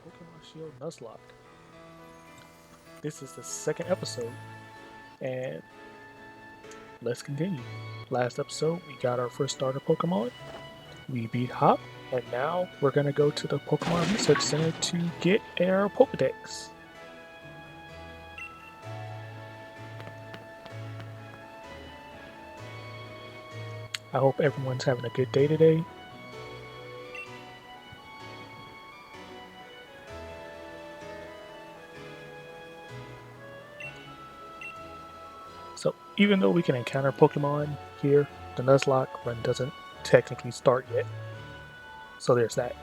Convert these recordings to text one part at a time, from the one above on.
Pokemon Shield Nuzlocke. This is the second episode, and let's continue. Last episode, we got our first starter Pokemon. We beat Hop, and now we're gonna go to the Pokemon Research Center to get our Pokedex. I hope everyone's having a good day today. So, even though we can encounter Pokemon here, the Nuzlocke run doesn't technically start yet. So there's that.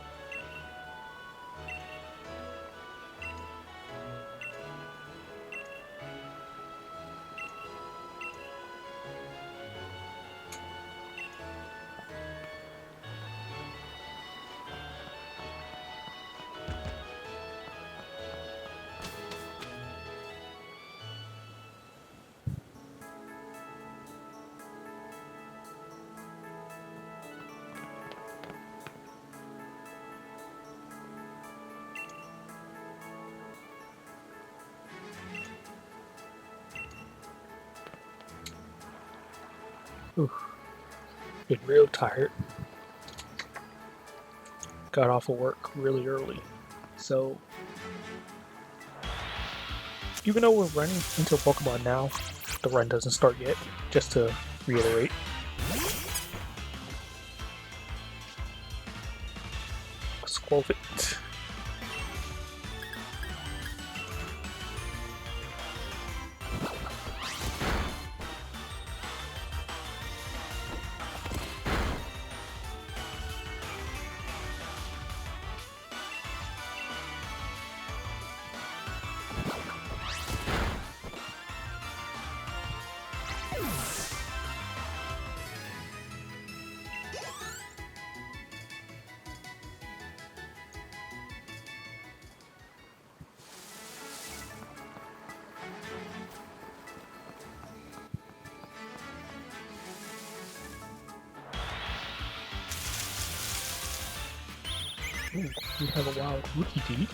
Oof, been real tired. Got off of work really early. So, even though we're running into a Pokemon now, the run doesn't start yet. Just to reiterate. Squelvit. Ooh, we have a wild grookey.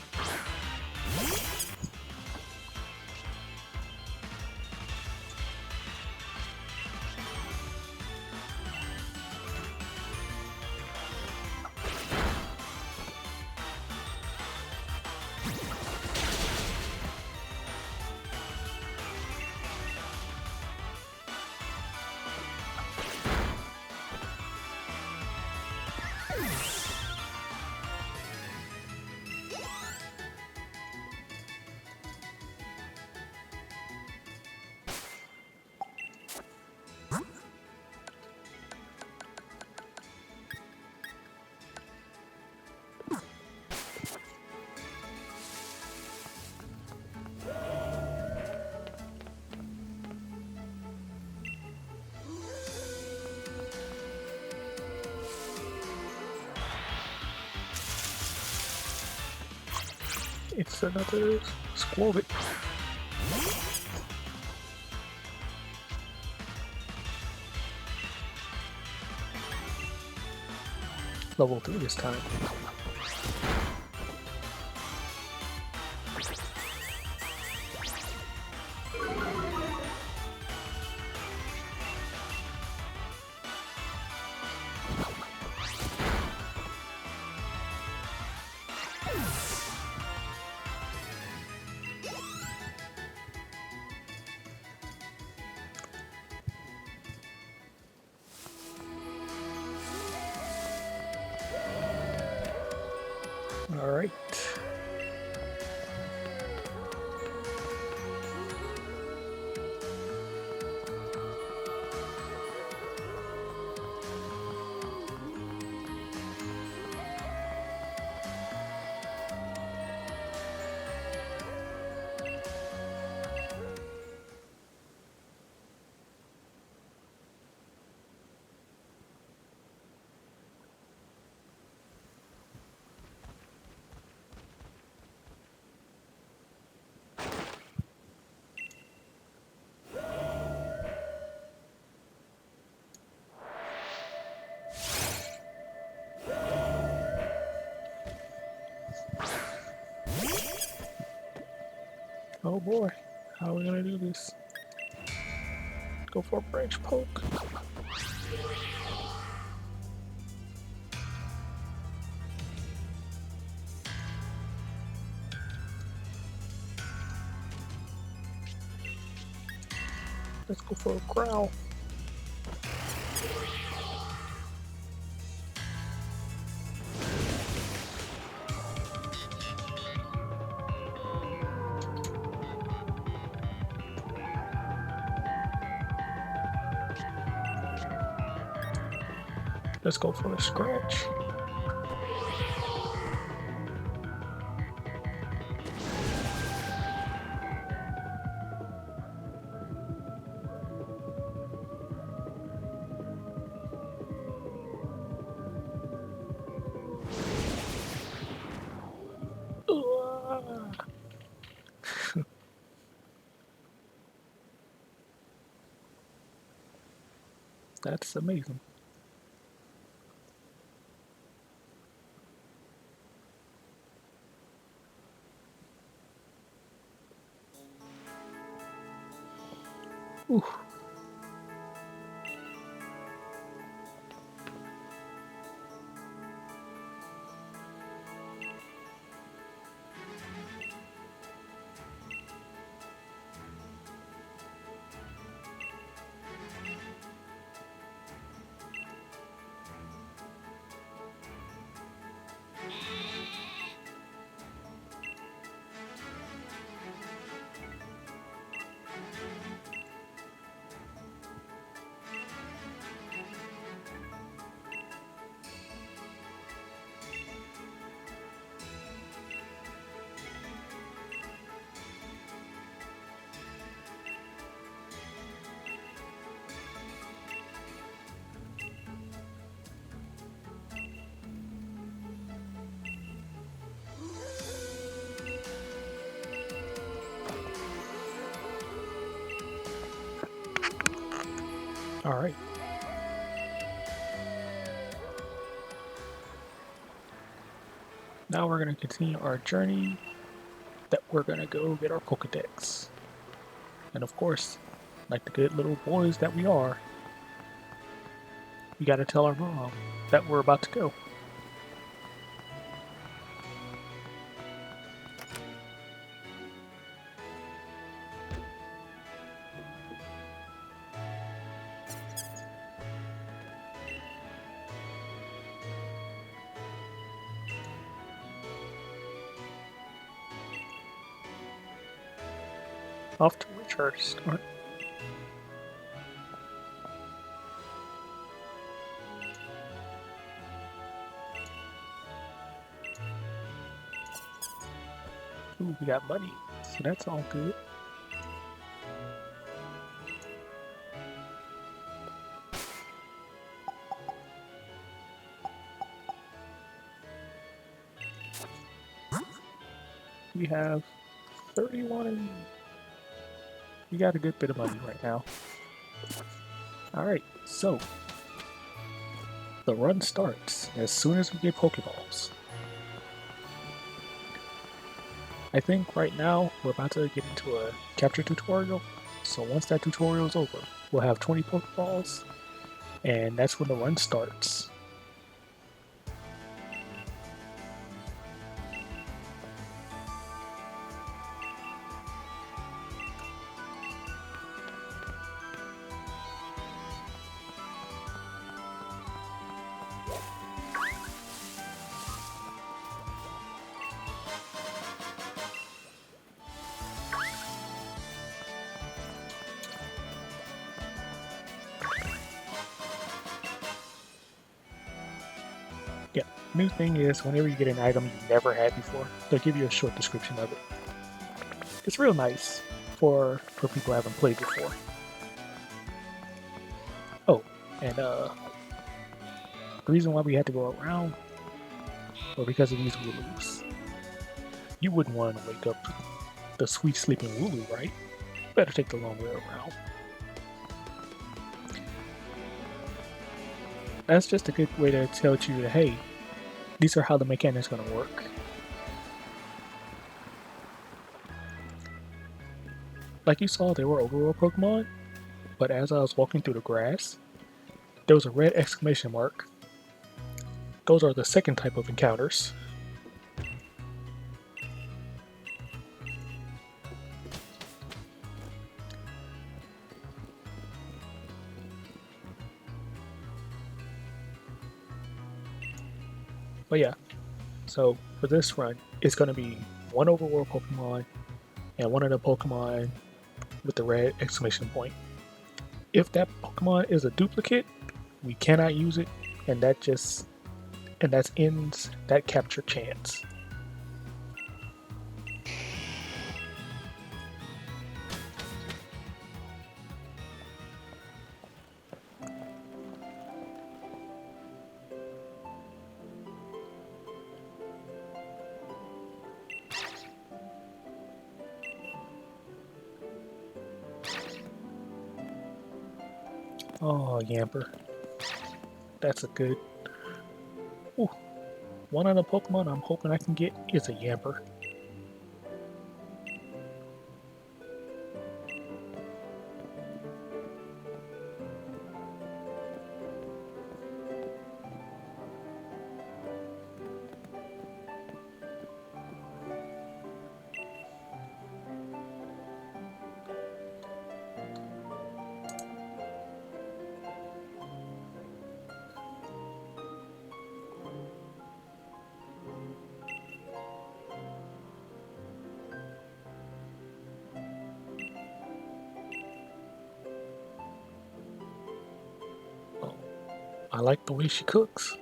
It's another Squelvit. Level 3 this time. Alright. Oh boy, how are we gonna do this? Go for a branch poke. Let's go for a growl. Let's go for a scratch. That's amazing. Ooh. All right. Now we're going to continue our journey that we're going to go get our Pokedex. And of course, like the good little boys that we are, we got to tell our mom that we're about to go. Off to Richhurst. Ooh, we got money, so that's all good. We have 31. We got a good bit of money right now. Alright, so the run starts as soon as we get Pokeballs. I think right now we're about to get into a capture tutorial, so once that tutorial is over, we'll have 20 Pokeballs, and that's when the run starts. Yeah, new thing is whenever you get an item you never had before, they'll give you a short description of it. It's real nice for people who haven't played before. Oh, and the reason why we had to go around, or because of these Wooloos. You wouldn't want to wake up the sweet sleeping Wooloo, right? Better take the long way around. That's just a good way to tell you that, hey, these are how the mechanic's going to work. Like you saw, there were overworld Pokemon, but as I was walking through the grass, there was a red exclamation mark. Those are the second type of encounters. But yeah, so for this run, it's going to be one overworld Pokemon and one of the Pokemon with the red exclamation point. If that Pokemon is a duplicate, we cannot use it, and that ends that capture chance. Oh, Yamper. That's a good... Ooh. One of the Pokemon I'm hoping I can get is a Yamper. Oh, I like the way she cooks.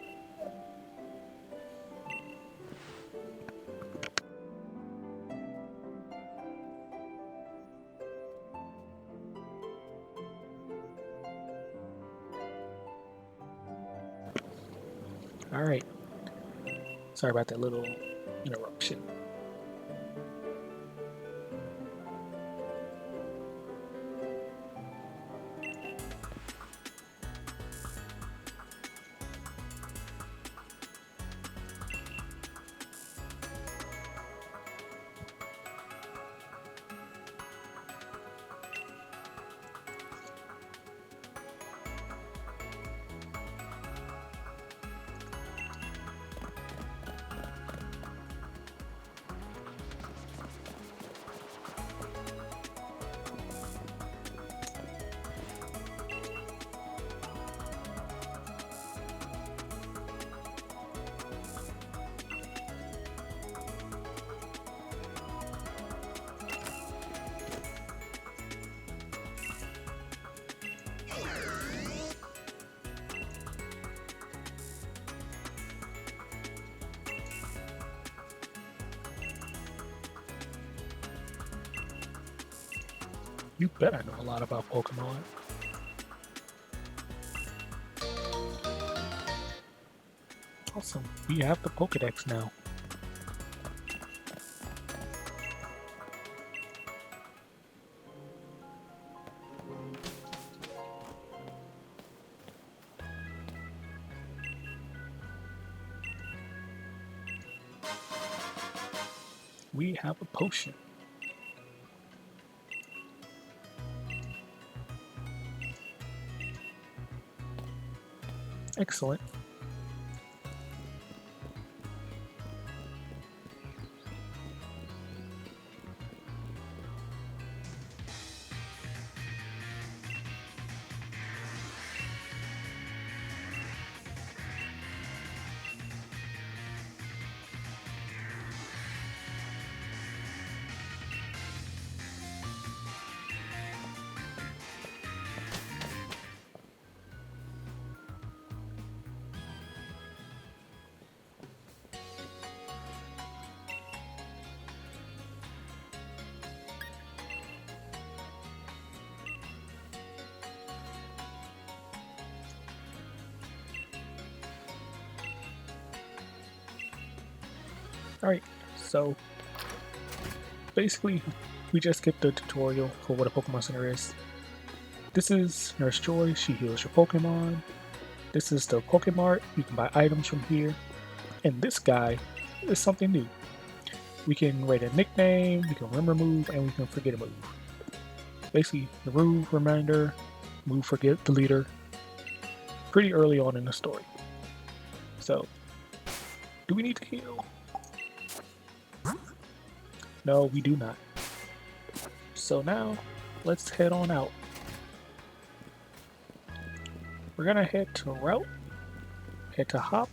Alright. Sorry about that little interruption. You bet I know a lot about Pokemon. Awesome. We have the Pokedex now. We have a potion. Excellent. Alright, so basically we just skipped the tutorial for what a Pokemon Center is. This is Nurse Joy, she heals your Pokemon. This is the Pokemart, you can buy items from here. And this guy is something new. We can rate a nickname, we can remember move, and we can forget a move. basically the move reminder, move forget the leader, pretty early on in the story. So, do we need to heal? No, we do not. So now, let's head on out. We're gonna head to route, head to hop.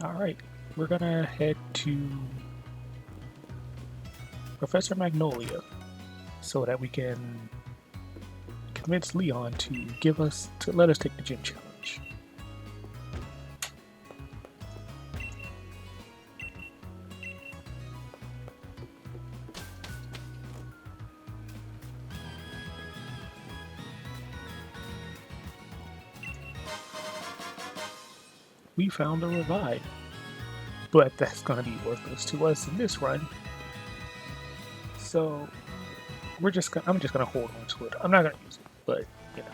Alright, we're gonna head to Professor Magnolia so that we can convince Leon to let us take the gym challenge. We found a revive, but that's gonna be worthless to us in this run. So I'm just gonna hold on to it. I'm not gonna use it, but you know.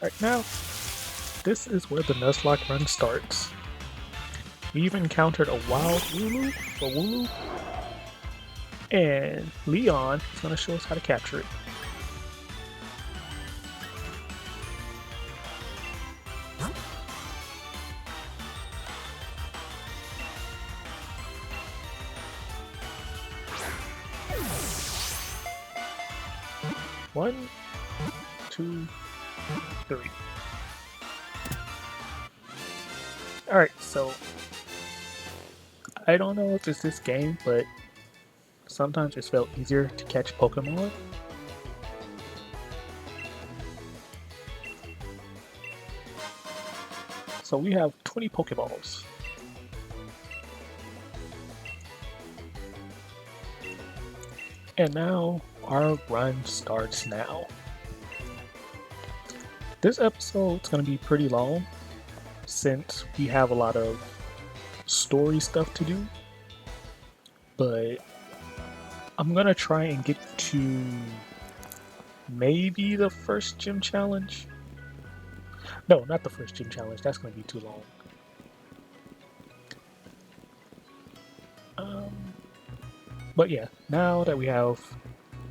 Right now, this is where the Nuzlocke run starts. We've encountered a wild Wooloo, and Leon is going to show us how to capture it. One, two, three. Alright, so I don't know if it's this game, but sometimes it's felt easier to catch Pokemon. So we have 20 Pokeballs. And now our run starts now. This episode's going to be pretty long since we have a lot of story stuff to do, but I'm going to try and get to maybe the first gym challenge. No, not the first gym challenge, that's going to be too long. But yeah, now that we have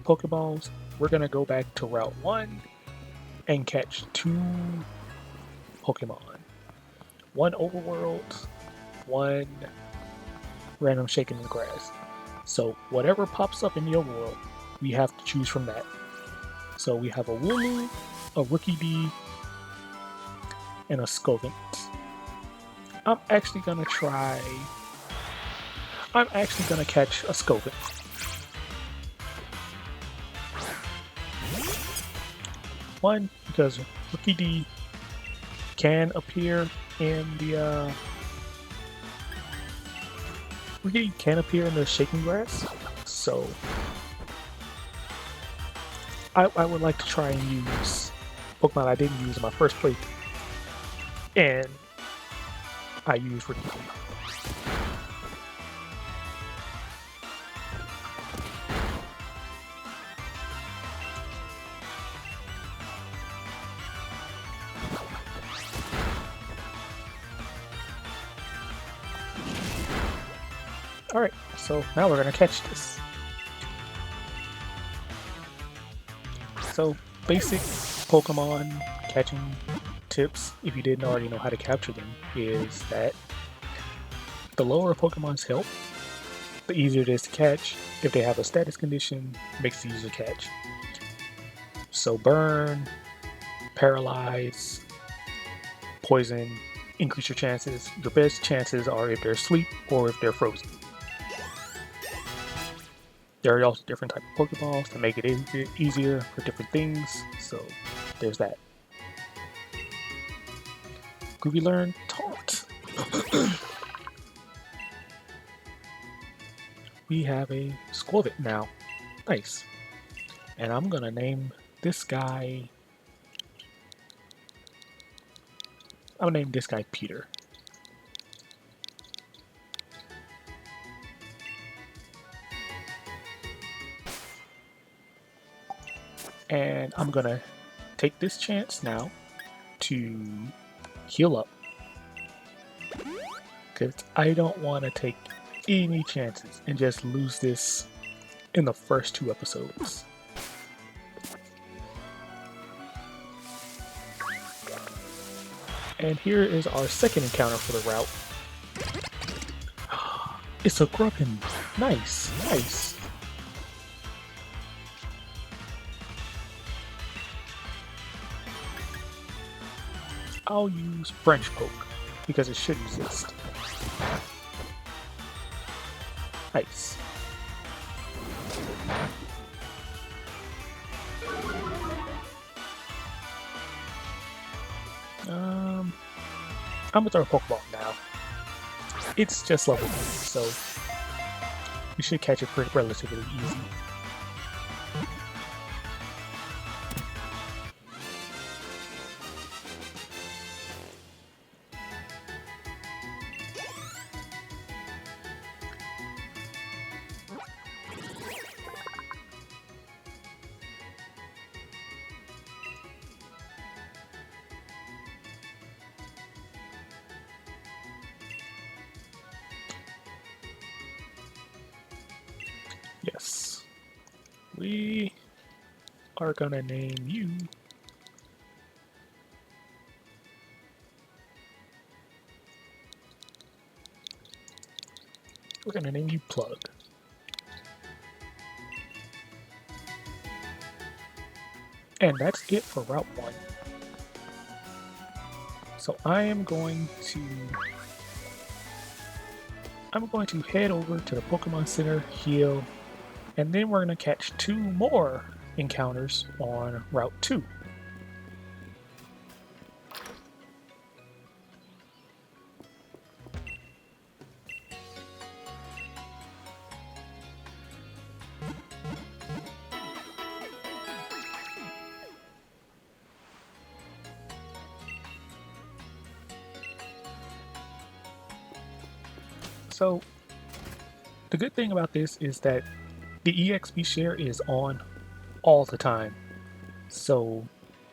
Pokeballs, we're going to go back to Route 1 and catch 2 Pokemon. 1 overworld, 1 random shaking in the grass. So whatever pops up in the overworld, we have to choose from that. So we have a Wooloo, a Grookey, and a Scovint. I'm actually gonna catch a Scovint. One, because Grookey can appear in the shaking grass, so I would like to try and use Pokemon I didn't use in my first playthrough, and I used Grookey. Alright, so now we're gonna catch this. So, basic Pokemon catching tips, if you didn't already know how to capture them, is that the lower a Pokemon's health, the easier it is to catch. If they have a status condition, it makes it easier to catch. So burn, paralyze, poison, increase your chances. Your best chances are if they're asleep or if they're frozen. There are also different types of Pokeballs to make it easier for different things, so there's that. Groovy learn Taunt. we have a Squirvet now. Nice. And I'm gonna name this guy. I'll name this guy Peter. And I'm gonna take this chance now to heal up, because I don't want to take any chances and just lose this in the first 2 episodes. And here is our second encounter for the route. It's a Grubbin. Nice, nice. I'll use French Poke because it should exist. Nice. I'm gonna throw a Pokeball now. It's just level 3, so you should catch it relatively easy. Yes. We are gonna name you Plug. And that's it for Route 1. So I'm going to head over to the Pokemon Center, heal, and then we're going to catch 2 more encounters on Route 2. So the good thing about this is that the EXP share is on all the time, so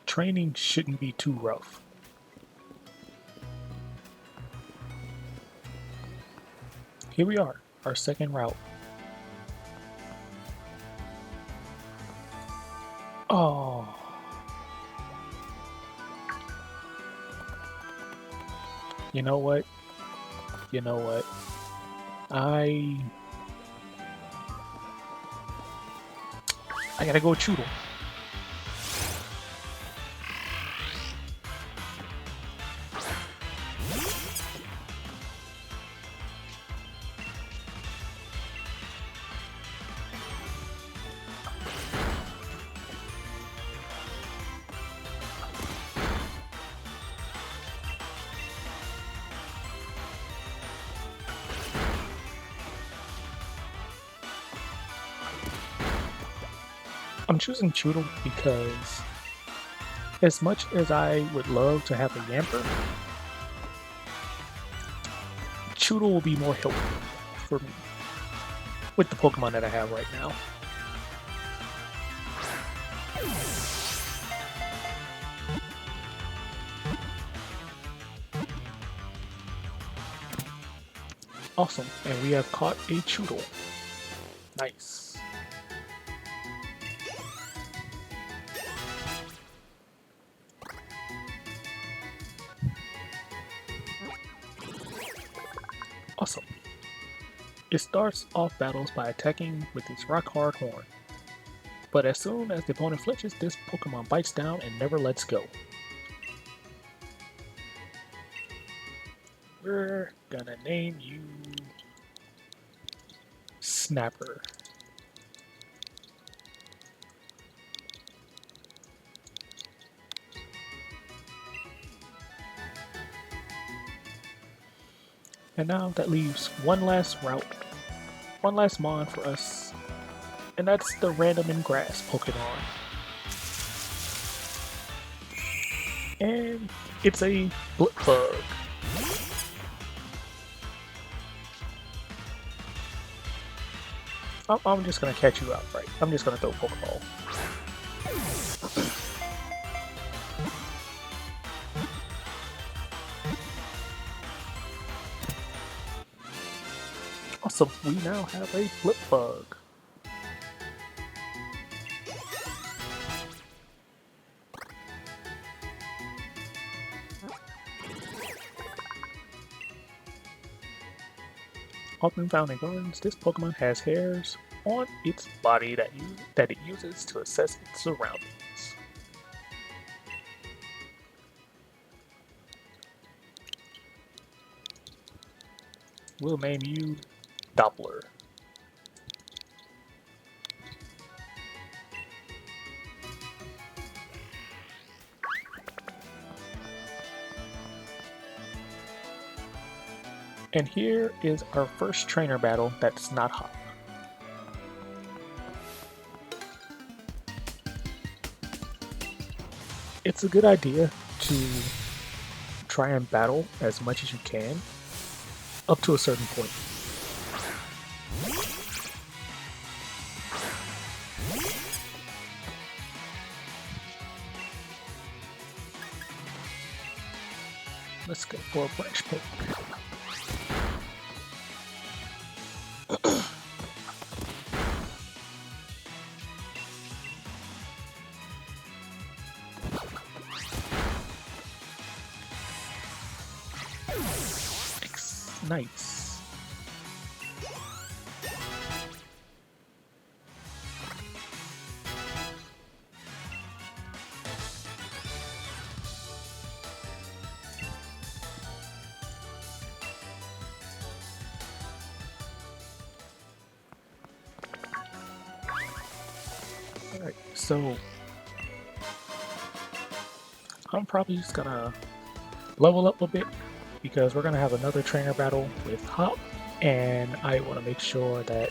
training shouldn't be too rough. Here we are, our second route. Oh. You know what? I gotta go Choodle. I'm choosing Choodle because as much as I would love to have a Yamper, Choodle will be more helpful for me with the Pokemon that I have right now. Awesome, and we have caught a Choodle. Nice. Awesome. It starts off battles by attacking with its rock-hard horn. But as soon as the opponent flinches, this Pokemon bites down and never lets go. We're gonna name you Snapper. And now that leaves one last route, one last mon for us, and that's the random and grass Pokemon. And it's a blip bug. I'm just gonna catch you outright. I'm just gonna throw Pokeball. Awesome, we now have a flip bug. Often found in gardens, this Pokemon has hairs on its body that it uses to assess its surroundings. We'll name you Doppler. And here is our first trainer battle that's not hot. It's a good idea to try and battle as much as you can up to a certain point. Let's go for a branch poke. Nice. Alright, so I'm probably just gonna level up a bit because we're gonna have another trainer battle with Hop, and I want to make sure that...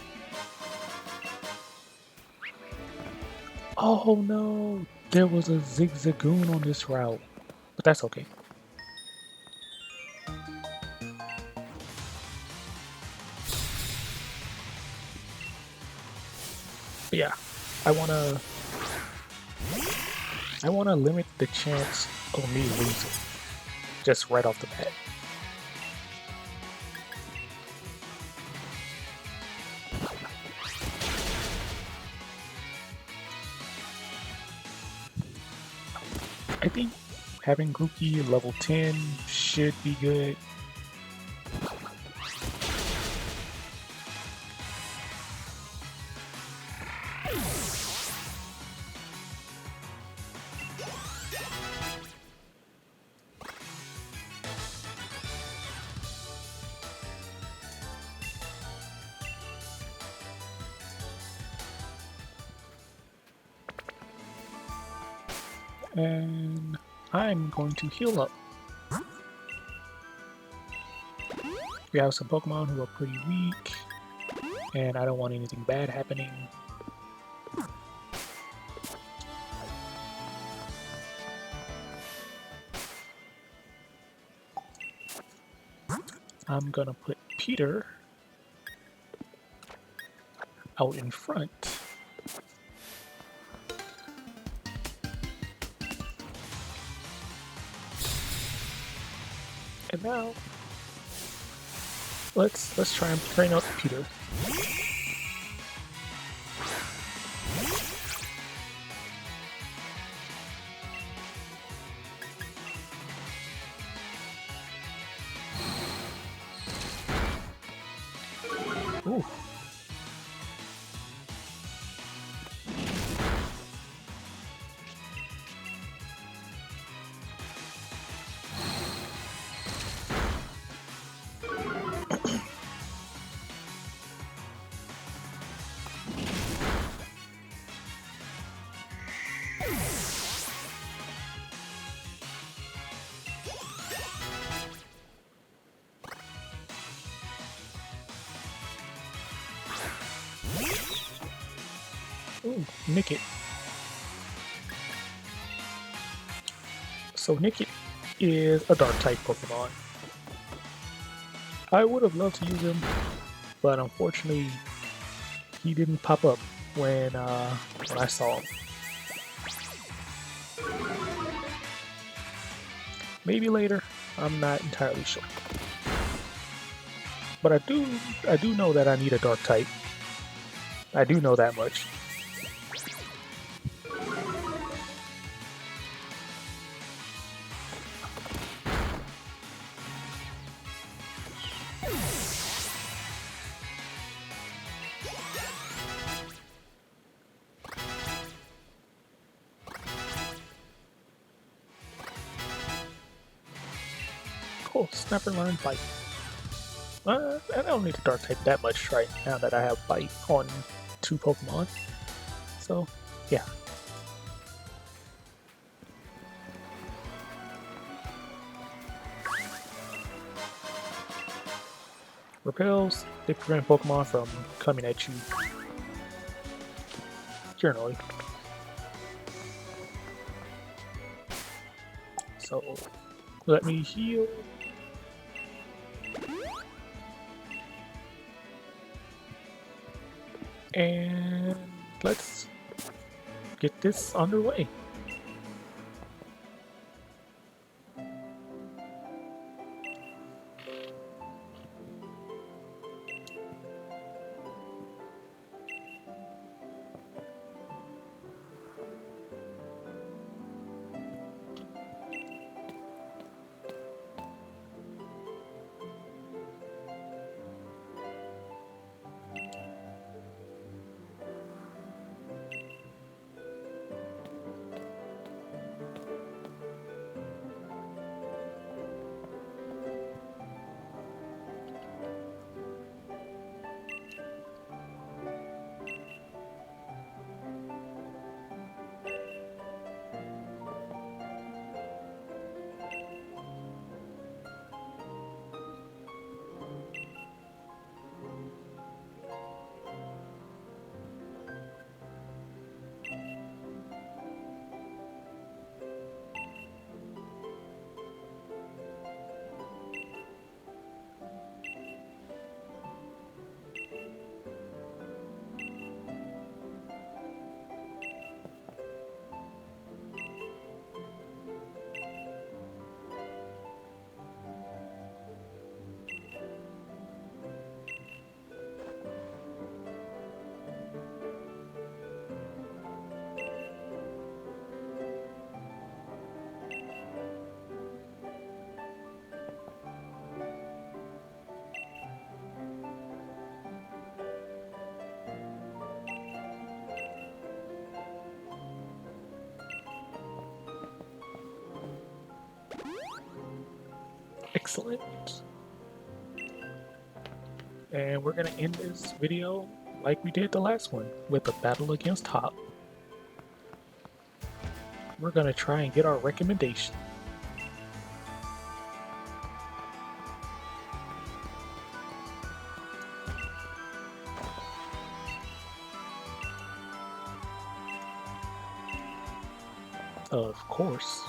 Oh no! There was a Zigzagoon on this route, but that's okay. But yeah, I wanna limit the chance of me losing just right off the bat. I think having Grookey level 10 should be good. And I'm going to heal up. We have some Pokemon who are pretty weak, and I don't want anything bad happening. I'm gonna put Peter out in front. And now let's try and train out Peter. Ooh. Ooh, Nickit. So Nickit is a dark type Pokemon. I would have loved to use him, but unfortunately he didn't pop up when I saw him. Maybe later, I'm not entirely sure. But I do know that I need a dark type. I do know that much. Cool, Snapper learned Bite. I don't need a dark type that much right now that I have Bite on 2 Pokemon. So, yeah. Repels, they prevent Pokemon from coming at you. Generally. So, let me heal. And let's get this underway. Excellent. And we're gonna end this video like we did the last one, with a battle against Hop. We're gonna try and get our recommendation. Of course.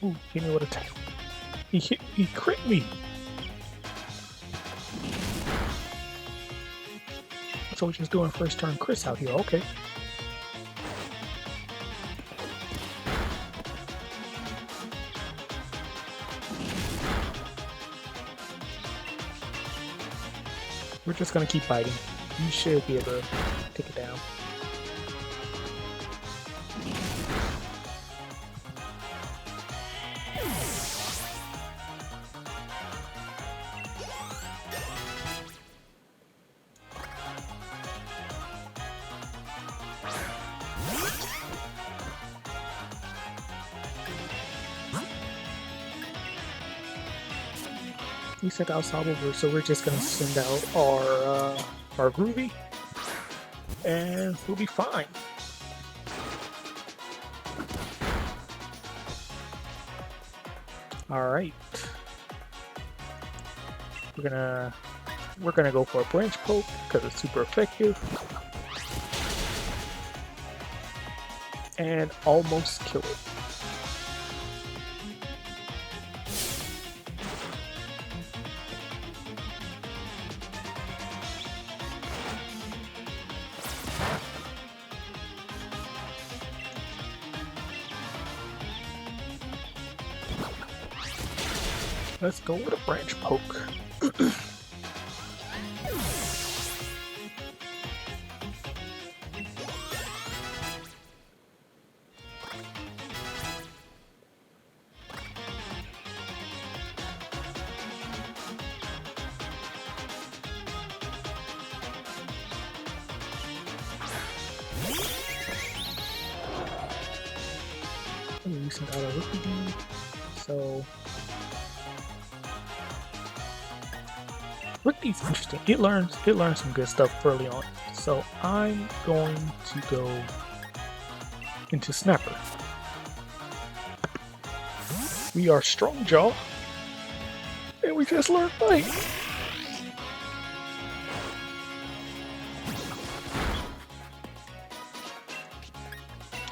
Ooh, hit me with a tail. He crit me! So we're just doing first turn Chris out here, okay. We're just gonna keep fighting. You should be able to take it down. He sent out Salvover, so we're just gonna send out our Groovy, and we'll be fine. All right, we're gonna go for a branch poke because it's super effective, and almost kill it. Let's go with a branch poke. We sent out a grookey, so grookey's interesting. It learns some good stuff early on. So I'm going to go into Snapper. We are Strong Jaw, and we just learned Bite.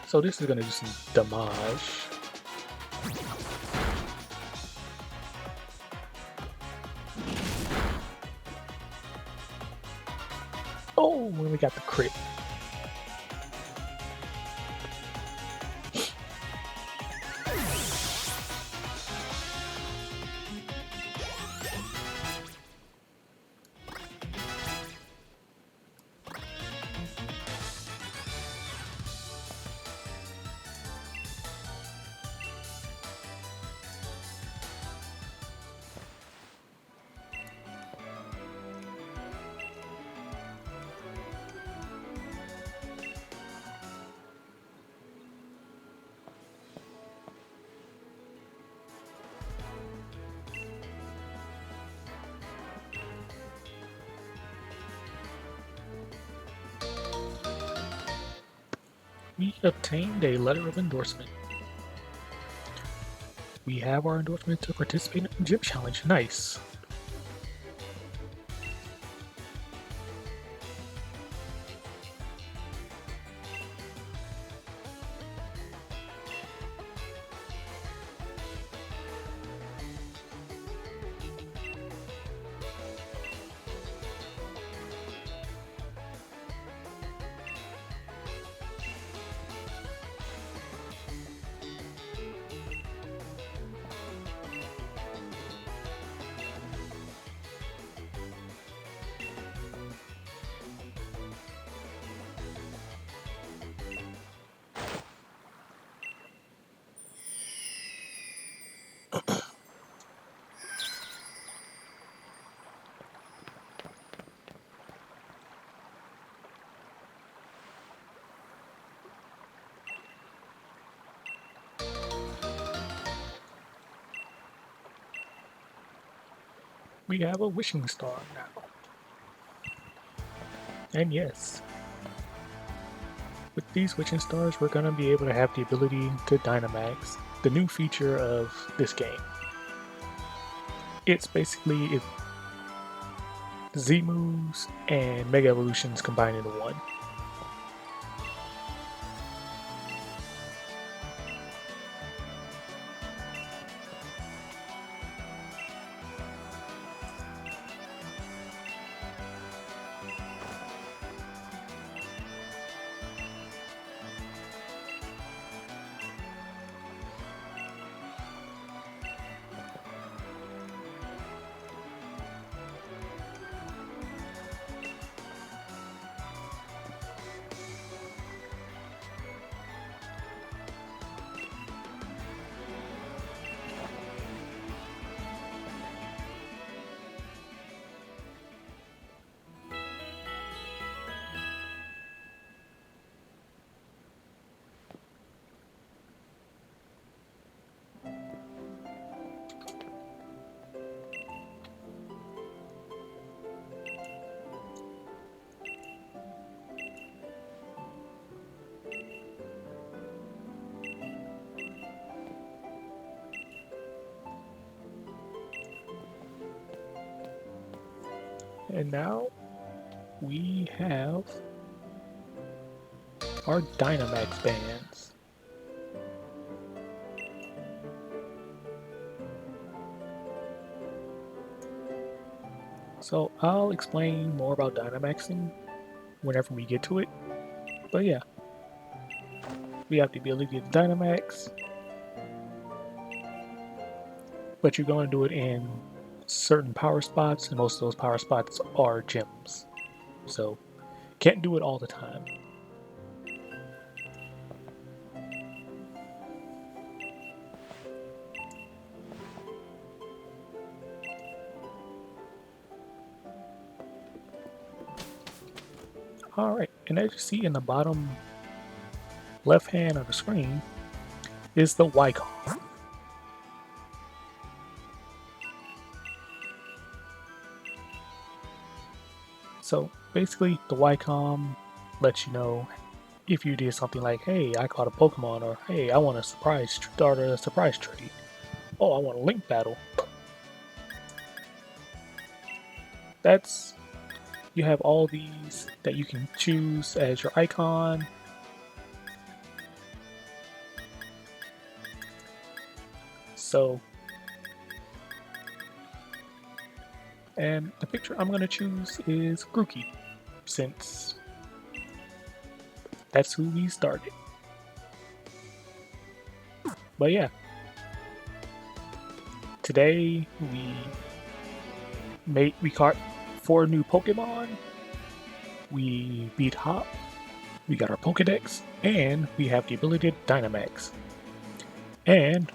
So this is gonna do some damage. Oh, and we got the crit. We obtained a letter of endorsement. We have our endorsement to participate in the gym challenge. Nice. We have a wishing star now. And yes, with these wishing stars, we're going to be able to have the ability to Dynamax, the new feature of this game. It's basically Z moves and Mega Evolutions combined into one. And now we have our Dynamax bands. So I'll explain more about Dynamaxing whenever we get to it. But yeah, we have the ability to Dynamax, but you're going to do it in certain power spots, and most of those power spots are gyms. So can't do it all the time. Alright, and as you see in the bottom left hand of the screen is the Wycom. So basically the Wycom lets you know if you did something like, hey, I caught a Pokemon, or hey, I want to start a surprise trade. Oh, I want a link battle. You have all these that you can choose as your icon. So, and the picture I'm going to choose is Grookey, since that's who we started. But yeah, today we caught 4 new Pokemon, we beat Hop, we got our Pokedex, and we have the ability to Dynamax. And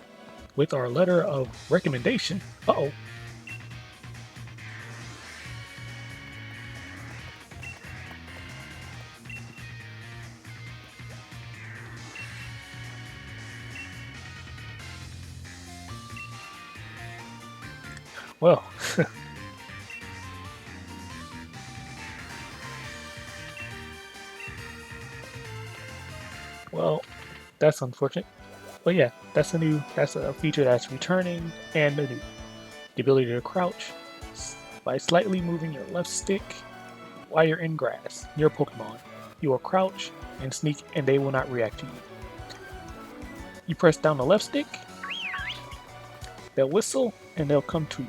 with our letter of recommendation, well, well, that's unfortunate. But yeah, that's a feature that's returning and new. The ability to crouch by slightly moving your left stick while you're in grass near Pokemon. You will crouch and sneak and they will not react to you. You press down the left stick, they'll whistle and they'll come to you.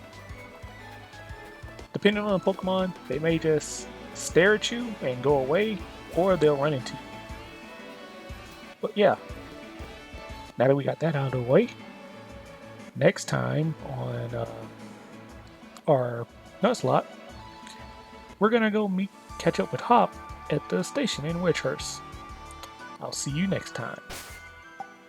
Depending on the Pokemon, they may just stare at you and go away, or they'll run into you. But yeah, now that we got that out of the way, next time on our Nuzlocke, we're gonna go catch up with Hop at the station in Witchhurst. I'll see you next time.